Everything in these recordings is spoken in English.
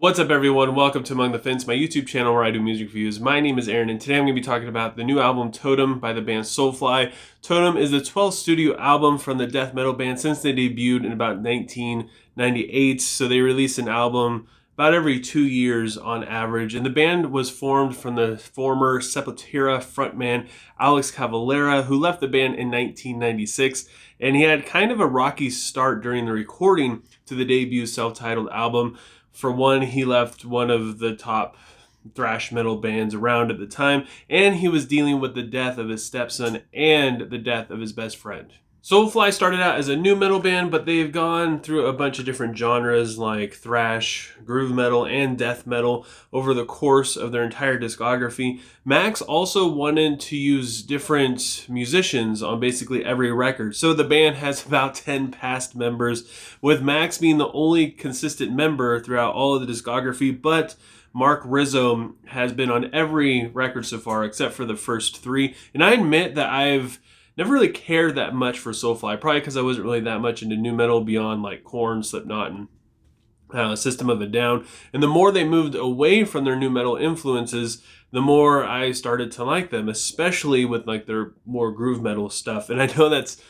What's up, everyone? Welcome to Among the Fence, my YouTube channel where I do music reviews. My name is Aaron, and today I'm going to be talking about the new album Totem by the band Soulfly. Totem is the 12th studio album from the death metal band since they debuted in about 1998. So they release an album about every 2 years on average. And the band was formed from the former Sepultura frontman Alex Cavalera, who left the band in 1996. And he had kind of a rocky start during the recording to the debut self-titled album. For one, he left one of the top thrash metal bands around at the time, and he was dealing with the death of his stepson and the death of his best friend. Soulfly started out as a nu metal band, but they've gone through a bunch of different genres like thrash, groove metal, and death metal over the course of their entire discography. Max also wanted to use different musicians on basically every record, so the band has about 10 past members, with Max being the only consistent member throughout all of the discography, but Mark Rizzo has been on every record so far except for the first three, and I admit that I've never really cared that much for Soulfly, probably because I wasn't really that much into nu metal beyond like Korn, Slipknot, and System of a Down. And the more they moved away from their nu metal influences, the more I started to like them, especially with like their more groove metal stuff. And I know that's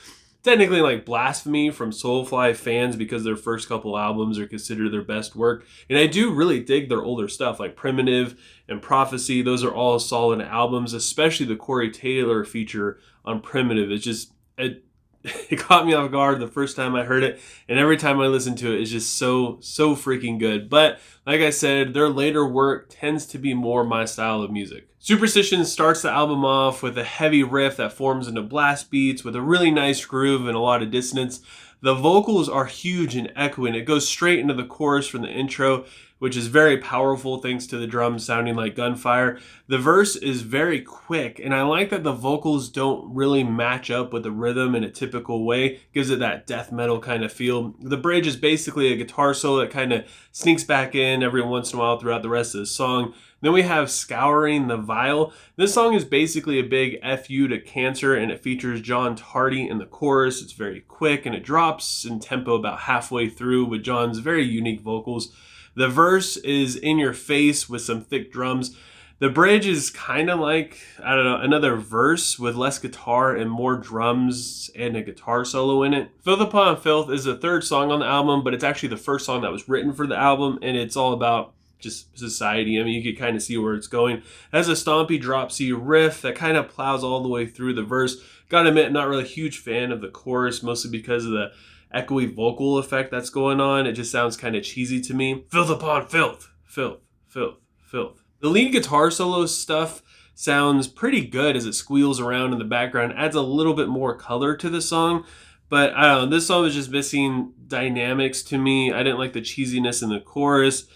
technically like blasphemy from Soulfly fans because their first couple albums are considered their best work. And I do really dig their older stuff like Primitive and Prophecy. Those are all solid albums, especially the Corey Taylor feature on Primitive. It caught me off guard the first time I heard it, and every time I listen to it, it's just so freaking good. But like I said, their later work tends to be more my style of music. Superstition starts the album off with a heavy riff that forms into blast beats with a really nice groove and a lot of dissonance. The vocals are huge and echoing. It goes straight into the chorus from the intro, which is very powerful thanks to the drums sounding like gunfire. The verse is very quick, and I like that the vocals don't really match up with the rhythm in a typical way. Gives it that death metal kind of feel. The bridge is basically a guitar solo that kind of sneaks back in every once in a while throughout the rest of the song. Then we have Scouring the Vial. This song is basically a big FU to cancer, and it features John Tardy in the chorus. It's very quick, and it drops in tempo about halfway through with John's very unique vocals. The verse is in your face with some thick drums. The bridge is kind of like, I don't know, another verse with less guitar and more drums and a guitar solo in it. Filth Upon Filth is the third song on the album, but it's actually the first song that was written for the album, and it's all about just society. I mean, you can kind of see where it's going. It has a stompy drop C riff that kind of plows all the way through the verse. Gotta admit, not really a huge fan of the chorus, mostly because of the echoey vocal effect that's going on. It just sounds kind of cheesy to me. Filth upon filth, filth, filth, filth. The lead guitar solo stuff sounds pretty good as it squeals around in the background, adds a little bit more color to the song. But I don't know, this song was just missing dynamics to me. I didn't like the cheesiness in the chorus.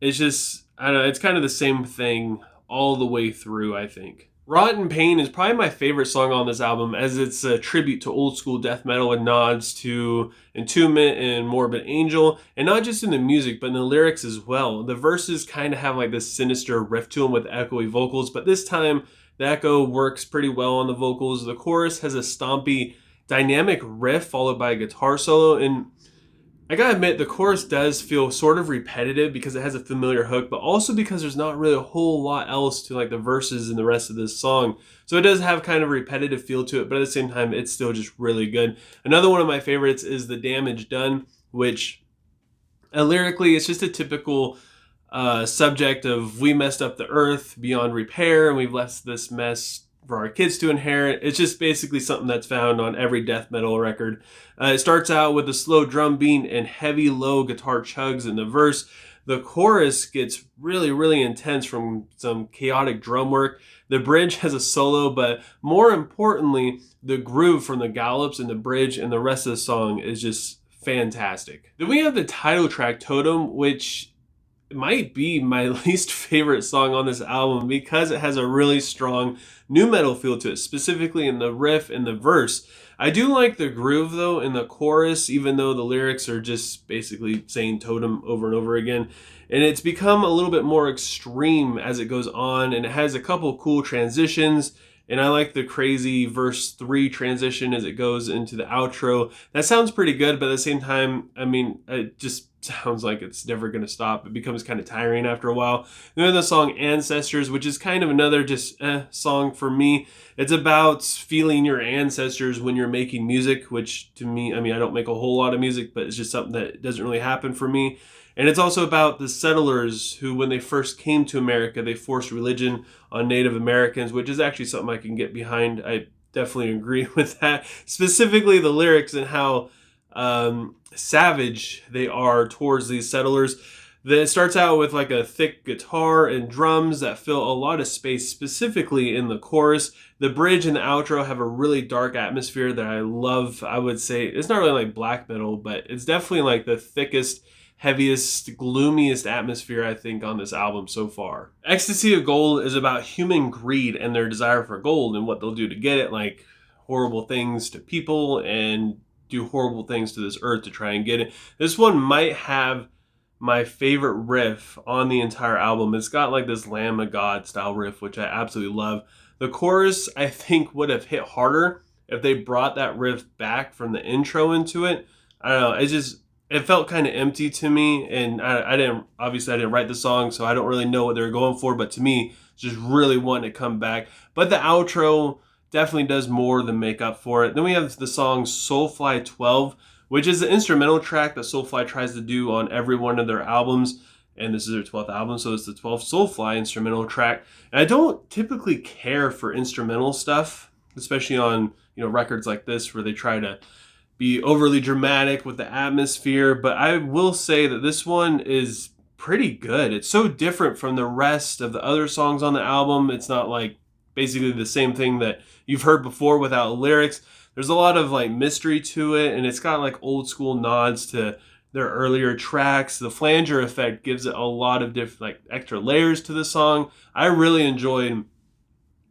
It's just, I don't know, it's kind of the same thing all the way through, I think. Rotten Pain is probably my favorite song on this album, as it's a tribute to old school death metal and nods to Entombment and Morbid Angel, and not just in the music but in the lyrics as well. The verses kind of have like this sinister riff to them with echoey vocals, but this time the echo works pretty well on the vocals. The chorus has a stompy dynamic riff followed by a guitar solo, and I gotta admit, the chorus does feel sort of repetitive because it has a familiar hook, but also because there's not really a whole lot else to like the verses and the rest of this song. So it does have kind of a repetitive feel to it, but at the same time, it's still just really good. Another one of my favorites is The Damage Done, which lyrically, it's just a typical subject of we messed up the earth beyond repair, and we've left this mess for our kids to inherit. It's just basically something that's found on every death metal record. It starts out with a slow drum beat and heavy low guitar chugs in the verse. The chorus gets really intense from some chaotic drum work. The bridge has a solo, but more importantly, the groove from the gallops in the bridge and the rest of the song is just fantastic. Then we have the title track, Totem, which might be my least favorite song on this album because it has a really strong nu metal feel to it, specifically in the riff and the verse. I do like the groove though in the chorus, even though the lyrics are just basically saying totem over and over again. And it's become a little bit more extreme as it goes on, and it has a couple cool transitions. And I like the crazy verse 3 transition as it goes into the outro. That sounds pretty good, but at the same time, I mean, it just sounds like it's never going to stop. It becomes kind of tiring after a while. Then the song Ancestors, which is kind of another just song for me. It's about feeling your ancestors when you're making music, which to me, I mean, I don't make a whole lot of music, but it's just something that doesn't really happen for me. And it's also about the settlers who, when they first came to America, they forced religion on Native Americans, which is actually something I can get behind. I definitely agree with that. Specifically the lyrics and how savage they are towards these settlers. It starts out with like a thick guitar and drums that fill a lot of space, specifically in the chorus. The bridge and the outro have a really dark atmosphere that I love. I would say it's not really like black metal, but it's definitely like the thickest, heaviest, gloomiest atmosphere I think on this album so far. Ecstasy of Gold is about human greed and their desire for gold and what they'll do to get it, like horrible things to people and do horrible things to this earth to try and get it. This one might have my favorite riff on the entire album. It's got like this Lamb of God style riff, which I absolutely love. The chorus, I think, would have hit harder if they brought that riff back from the intro into it. I don't know. It felt kind of empty to me, and I didn't write the song, so I don't really know what they were going for, but to me, just really wanting to come back. But the outro definitely does more than make up for it. Then we have the song Soulfly 12, which is the instrumental track that Soulfly tries to do on every one of their albums, and this is their 12th album, so it's the 12th Soulfly instrumental track. And I don't typically care for instrumental stuff, especially on records like this where they try to be overly dramatic with the atmosphere, but I will say that this one is pretty good. It's so different from the rest of the other songs on the album. It's not like basically the same thing that you've heard before without lyrics. There's a lot of like mystery to it, and it's got like old school nods to their earlier tracks. The flanger effect gives it a lot of different like extra layers to the song. I really enjoyed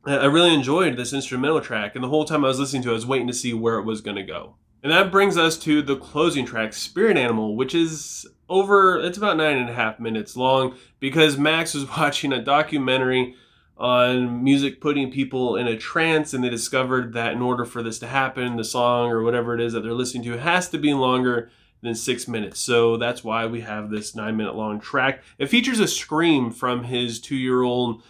this instrumental track, and the whole time I was listening to it, I was waiting to see where it was going to go. And that brings us to the closing track, Spirit Animal, which is it's about 9.5 minutes long, because Max was watching a documentary on music putting people in a trance, and they discovered that in order for this to happen, the song or whatever it is that they're listening to has to be longer than 6 minutes. So that's why we have this 9-minute long track. It features a scream from his 2-year-old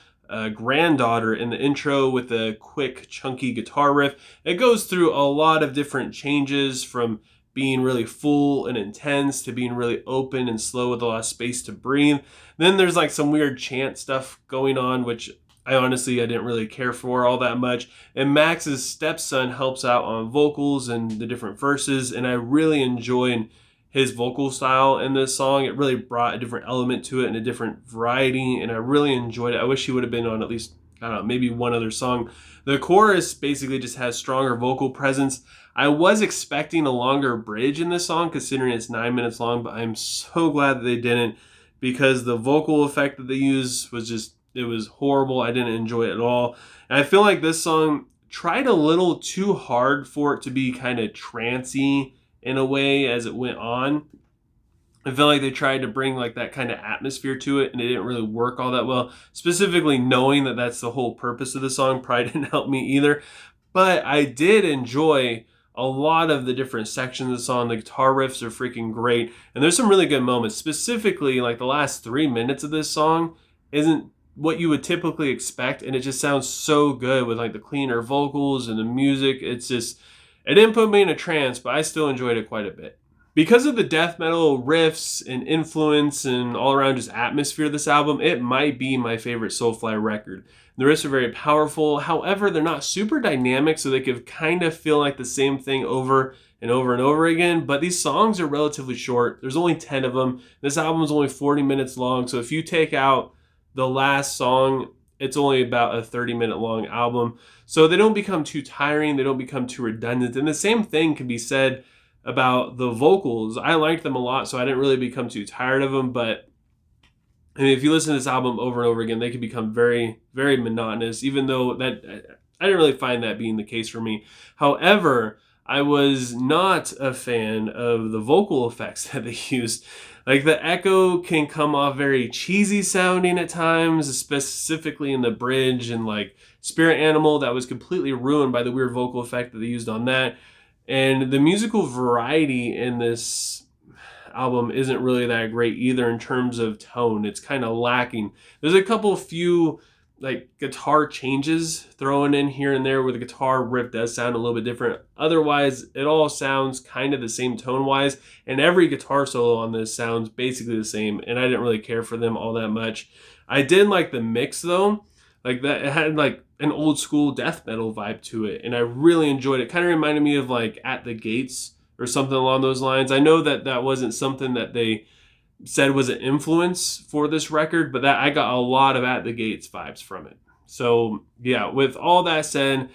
granddaughter in the intro with a quick chunky guitar riff. It goes through a lot of different changes, from being really full and intense to being really open and slow with a lot of space to breathe. Then there's like some weird chant stuff going on, which I didn't really care for all that much. And Max's stepson helps out on vocals and the different verses, and I really enjoyed his vocal style in this song. It really brought a different element to it and a different variety, and I really enjoyed it. I wish he would have been on at least, I don't know, maybe one other song. The chorus basically just has stronger vocal presence. I was expecting a longer bridge in this song, considering it's 9 minutes long, but I'm so glad that they didn't, because the vocal effect that they used was it was horrible. I didn't enjoy it at all. And I feel like this song tried a little too hard for it to be kind of trancey in a way as it went on. I feel like they tried to bring like that kind of atmosphere to it, and it didn't really work all that well. Specifically, knowing that that's the whole purpose of the song probably didn't help me either. But I did enjoy a lot of the different sections of the song. The guitar riffs are freaking great, and there's some really good moments. Specifically, like the last 3 minutes of this song isn't what you would typically expect, and it just sounds so good with like the cleaner vocals and the music. It didn't put me in a trance, but I still enjoyed it quite a bit. Because of the death metal riffs and influence and all around just atmosphere of this album, it might be my favorite Soulfly record. The riffs are very powerful. However, they're not super dynamic, so they could kind of feel like the same thing over and over and over again. But these songs are relatively short. There's only 10 of them. This album is only 40 minutes long, so if you take out the last song, it's only about a 30-minute long album. So they don't become too tiring. They don't become too redundant. And the same thing can be said about the vocals. I liked them a lot, so I didn't really become too tired of them. But I mean, if you listen to this album over and over again, they can become very, very monotonous, even though that I didn't really find that being the case for me. However, I was not a fan of the vocal effects that they used. Like the echo can come off very cheesy sounding at times, specifically in the bridge, and like Spirit Animal, that was completely ruined by the weird vocal effect that they used on that. And the musical variety in this album isn't really that great either in terms of tone. It's kind of lacking. There's a few like guitar changes thrown in here and there where the guitar riff does sound a little bit different. Otherwise, it all sounds kind of the same tone-wise, and every guitar solo on this sounds basically the same, and I didn't really care for them all that much. I did like the mix though. Like that, it had like an old school death metal vibe to it, and I really enjoyed it. Kind of reminded me of like At the Gates or something along those lines. I know that that wasn't something that they said was an influence for this record, but that I got a lot of At the Gates vibes from it. So yeah, with all that said,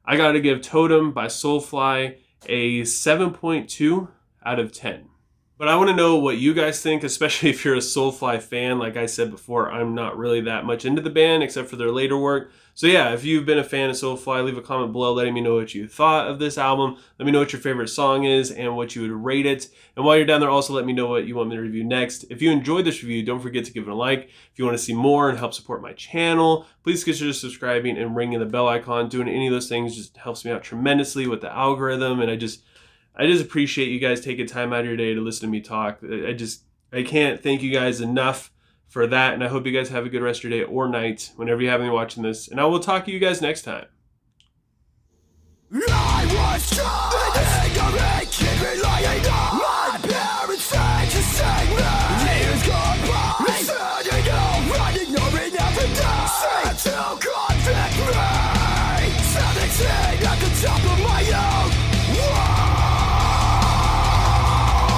I got to give Totem by Soulfly a 7.2 out of 10. But I want to know what you guys think, especially if you're a Soulfly fan. Like I said before, I'm not really that much into the band except for their later work. So yeah, if you've been a fan of Soulfly, leave a comment below letting me know what you thought of this album. Let me know what your favorite song is and what you would rate it. And while you're down there, also let me know what you want me to review next. If you enjoyed this review, don't forget to give it a like. If you want to see more and help support my channel, please consider subscribing and ringing the bell icon. Doing any of those things just helps me out tremendously with the algorithm, and I just appreciate you guys taking time out of your day to listen to me talk. I can't thank you guys enough for that, and I hope you guys have a good rest of your day or night whenever you happen to be watching this, and I will talk to you guys next time. I was